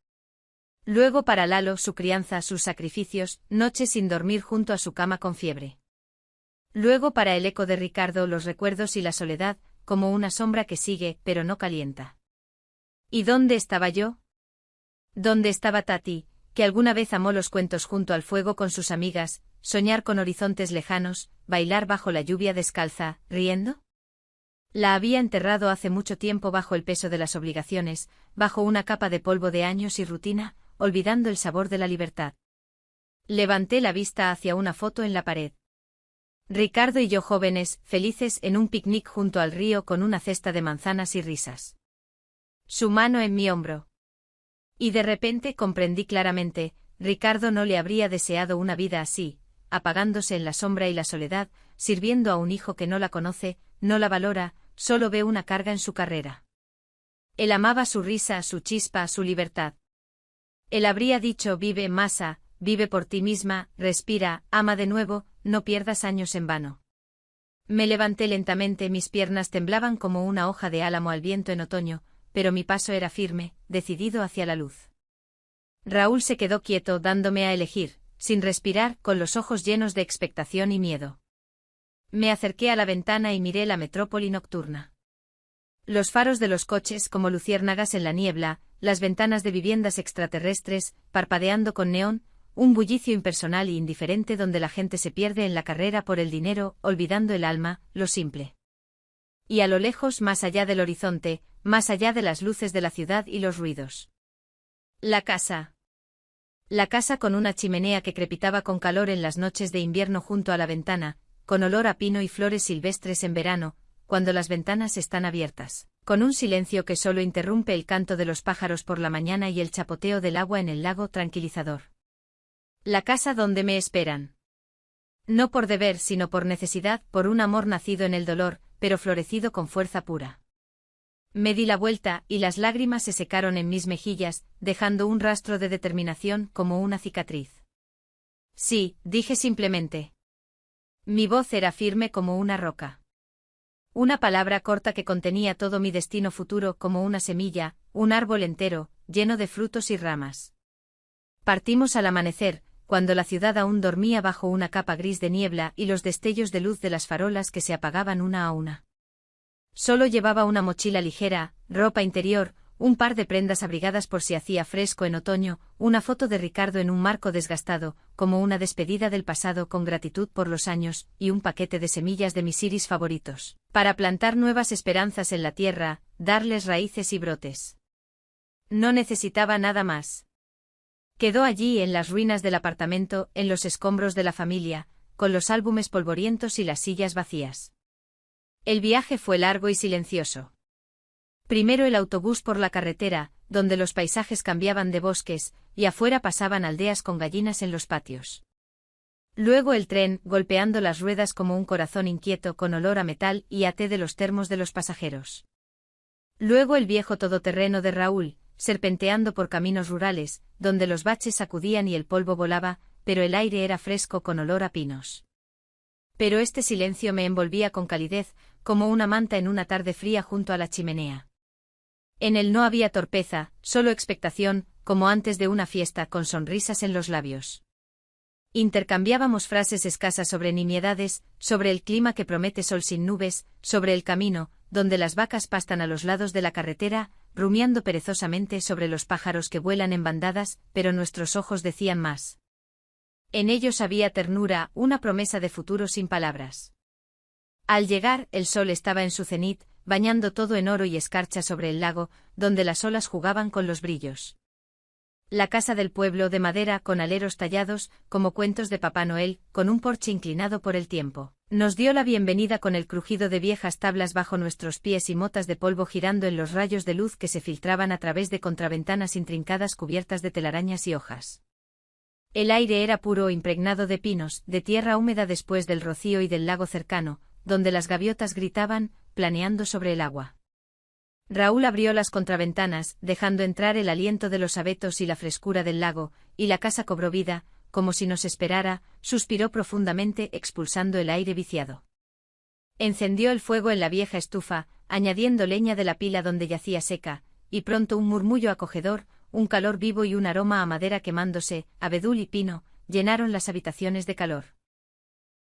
Speaker 1: Luego para Lalo, su crianza, sus sacrificios, noches sin dormir junto a su cama con fiebre. Luego para el eco de Ricardo, los recuerdos y la soledad, como una sombra que sigue, pero no calienta. ¿Y dónde estaba yo? ¿Dónde estaba Tati, que alguna vez amó los cuentos junto al fuego con sus amigas, soñar con horizontes lejanos, bailar bajo la lluvia descalza, riendo? La había enterrado hace mucho tiempo bajo el peso de las obligaciones, bajo una capa de polvo de años y rutina, olvidando el sabor de la libertad. Levanté la vista hacia una foto en la pared. Ricardo y yo jóvenes, felices en un picnic junto al río con una cesta de manzanas y risas. Su mano en mi hombro. Y de repente comprendí claramente, Ricardo no le habría deseado una vida así, apagándose en la sombra y la soledad, sirviendo a un hijo que no la conoce, no la valora, solo ve una carga en su carrera. Él amaba su risa, su chispa, su libertad. Él habría dicho: vive, Masa, vive por ti misma, respira, ama de nuevo, no pierdas años en vano. Me levanté lentamente, mis piernas temblaban como una hoja de álamo al viento en otoño, pero mi paso era firme, decidido hacia la luz. Raúl se quedó quieto, dándome a elegir, sin respirar, con los ojos llenos de expectación y miedo. Me acerqué a la ventana y miré la metrópoli nocturna. Los faros de los coches como luciérnagas en la niebla, las ventanas de viviendas extraterrestres, parpadeando con neón, un bullicio impersonal e indiferente donde la gente se pierde en la carrera por el dinero, olvidando el alma, lo simple. Y a lo lejos, más allá del horizonte, más allá de las luces de la ciudad y los ruidos. La casa. La casa con una chimenea que crepitaba con calor en las noches de invierno junto a la ventana, con olor a pino y flores silvestres en verano, cuando las ventanas están abiertas, con un silencio que solo interrumpe el canto de los pájaros por la mañana y el chapoteo del agua en el lago tranquilizador. La casa donde me esperan. No por deber sino por necesidad, por un amor nacido en el dolor, pero florecido con fuerza pura. Me di la vuelta, y las lágrimas se secaron en mis mejillas, dejando un rastro de determinación como una cicatriz. Sí, dije simplemente. Mi voz era firme como una roca. Una palabra corta que contenía todo mi destino futuro como una semilla, un árbol entero, lleno de frutos y ramas. Partimos al amanecer, cuando la ciudad aún dormía bajo una capa gris de niebla y los destellos de luz de las farolas que se apagaban una a una. Solo llevaba una mochila ligera, ropa interior, un par de prendas abrigadas por si hacía fresco en otoño, una foto de Ricardo en un marco desgastado, como una despedida del pasado con gratitud por los años, y un paquete de semillas de mis iris favoritos, para plantar nuevas esperanzas en la tierra, darles raíces y brotes. No necesitaba nada más. Quedó allí en las ruinas del apartamento, en los escombros de la familia, con los álbumes polvorientos y las sillas vacías. El viaje fue largo y silencioso. Primero el autobús por la carretera, donde los paisajes cambiaban de bosques, y afuera pasaban aldeas con gallinas en los patios. Luego el tren, golpeando las ruedas como un corazón inquieto con olor a metal y a té de los termos de los pasajeros. Luego el viejo todoterreno de Raúl, serpenteando por caminos rurales, donde los baches sacudían y el polvo volaba, pero el aire era fresco con olor a pinos. Pero este silencio me envolvía con calidez, como una manta en una tarde fría junto a la chimenea. En él no había torpeza, solo expectación, como antes de una fiesta con sonrisas en los labios. Intercambiábamos frases escasas sobre nimiedades, sobre el clima que promete sol sin nubes, sobre el camino, donde las vacas pastan a los lados de la carretera, rumiando perezosamente sobre los pájaros que vuelan en bandadas, pero nuestros ojos decían más. En ellos había ternura, una promesa de futuro sin palabras. Al llegar, el sol estaba en su cenit, bañando todo en oro y escarcha sobre el lago, donde las olas jugaban con los brillos. La casa del pueblo de madera con aleros tallados, como cuentos de Papá Noel, con un porche inclinado por el tiempo, nos dio la bienvenida con el crujido de viejas tablas bajo nuestros pies y motas de polvo girando en los rayos de luz que se filtraban a través de contraventanas intrincadas cubiertas de telarañas y hojas. El aire era puro, impregnado de pinos, de tierra húmeda después del rocío y del lago cercano, donde las gaviotas gritaban, planeando sobre el agua. Raúl abrió las contraventanas, dejando entrar el aliento de los abetos y la frescura del lago, y la casa cobró vida, como si nos esperara, suspiró profundamente expulsando el aire viciado. Encendió el fuego en la vieja estufa, añadiendo leña de la pila donde yacía seca, y pronto un murmullo acogedor, un calor vivo y un aroma a madera quemándose, abedul y pino, llenaron las habitaciones de calor.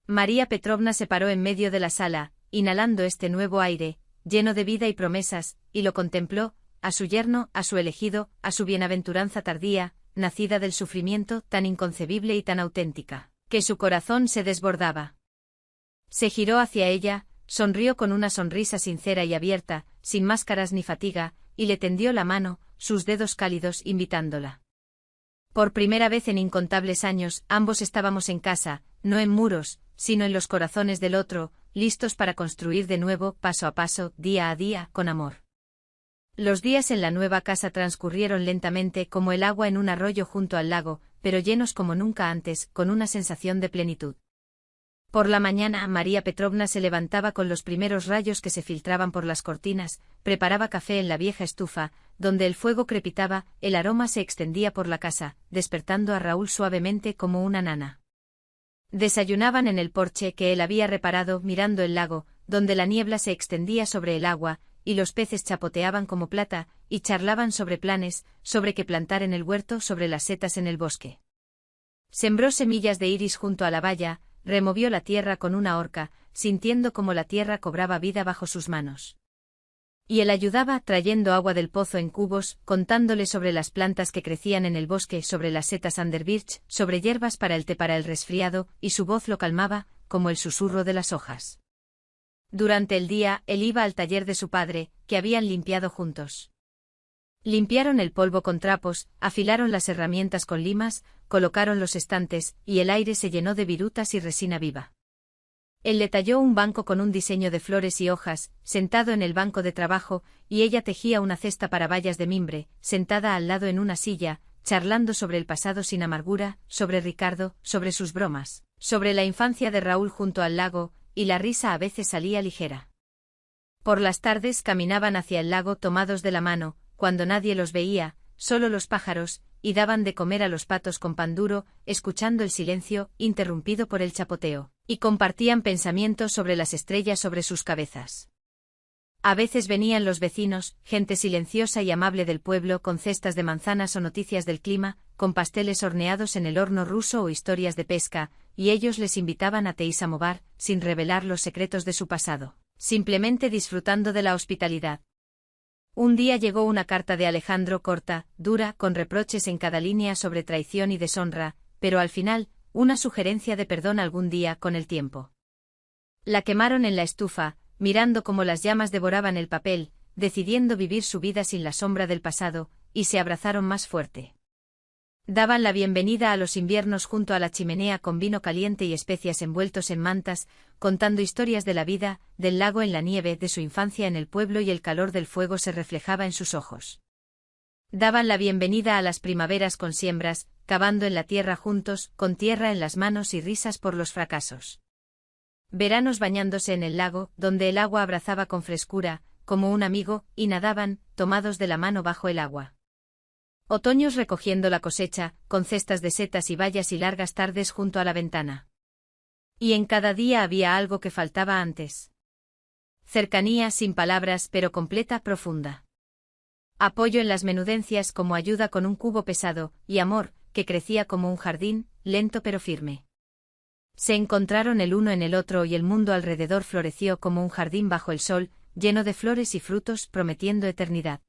Speaker 1: María Petrovna se paró en medio de la sala, inhalando este nuevo aire, lleno de vida y promesas, y lo contempló, a su yerno, a su elegido, a su bienaventuranza tardía, nacida del sufrimiento, tan inconcebible y tan auténtica, que su corazón se desbordaba. Se giró hacia ella, sonrió con una sonrisa sincera y abierta, sin máscaras ni fatiga, y le tendió la mano, sus dedos cálidos invitándola. Por primera vez en incontables años, ambos estábamos en casa, no en muros, sino en los corazones del otro, listos para construir de nuevo, paso a paso, día a día, con amor. Los días en la nueva casa transcurrieron lentamente como el agua en un arroyo junto al lago, pero llenos como nunca antes, con una sensación de plenitud. Por la mañana, María Petrovna se levantaba con los primeros rayos que se filtraban por las cortinas, preparaba café en la vieja estufa, donde el fuego crepitaba, el aroma se extendía por la casa, despertando a Raúl suavemente como una nana. Desayunaban en el porche que él había reparado mirando el lago, donde la niebla se extendía sobre el agua, y los peces chapoteaban como plata, y charlaban sobre planes, sobre qué plantar en el huerto, sobre las setas en el bosque. Sembró semillas de iris junto a la valla, removió la tierra con una horca, sintiendo cómo la tierra cobraba vida bajo sus manos. Y él ayudaba trayendo agua del pozo en cubos, contándole sobre las plantas que crecían en el bosque, sobre las setas Underbirch, sobre hierbas para el té para el resfriado, y su voz lo calmaba, como el susurro de las hojas. Durante el día, él iba al taller de su padre, que habían limpiado juntos. Limpiaron el polvo con trapos, afilaron las herramientas con limas, colocaron los estantes, y el aire se llenó de virutas y resina viva. Él le talló un banco con un diseño de flores y hojas, sentado en el banco de trabajo, y ella tejía una cesta para bayas de mimbre, sentada al lado en una silla, charlando sobre el pasado sin amargura, sobre Ricardo, sobre sus bromas, sobre la infancia de Raúl junto al lago, y la risa a veces salía ligera. Por las tardes caminaban hacia el lago tomados de la mano, cuando nadie los veía, solo los pájaros, y daban de comer a los patos con pan duro, escuchando el silencio, interrumpido por el chapoteo, y compartían pensamientos sobre las estrellas sobre sus cabezas. A veces venían los vecinos, gente silenciosa y amable del pueblo, con cestas de manzanas o noticias del clima, con pasteles horneados en el horno ruso o historias de pesca, y ellos les invitaban a té y samovar, sin revelar los secretos de su pasado, simplemente disfrutando de la hospitalidad. Un día llegó una carta de Alejandro corta, dura, con reproches en cada línea sobre traición y deshonra, pero al final, una sugerencia de perdón algún día con el tiempo. La quemaron en la estufa, mirando cómo las llamas devoraban el papel, decidiendo vivir su vida sin la sombra del pasado, y se abrazaron más fuerte. Daban la bienvenida a los inviernos junto a la chimenea con vino caliente y especias envueltos en mantas, contando historias de la vida, del lago en la nieve, de su infancia en el pueblo y el calor del fuego se reflejaba en sus ojos. Daban la bienvenida a las primaveras con siembras, cavando en la tierra juntos, con tierra en las manos y risas por los fracasos. Veranos bañándose en el lago, donde el agua abrazaba con frescura, como un amigo, y nadaban, tomados de la mano bajo el agua. Otoños recogiendo la cosecha, con cestas de setas y bayas y largas tardes junto a la ventana. Y en cada día había algo que faltaba antes. Cercanía sin palabras pero completa, profunda. Apoyo en las menudencias como ayuda con un cubo pesado, y amor, que crecía como un jardín, lento pero firme. Se encontraron el uno en el otro y el mundo alrededor floreció como un jardín bajo el sol, lleno de flores y frutos, prometiendo eternidad.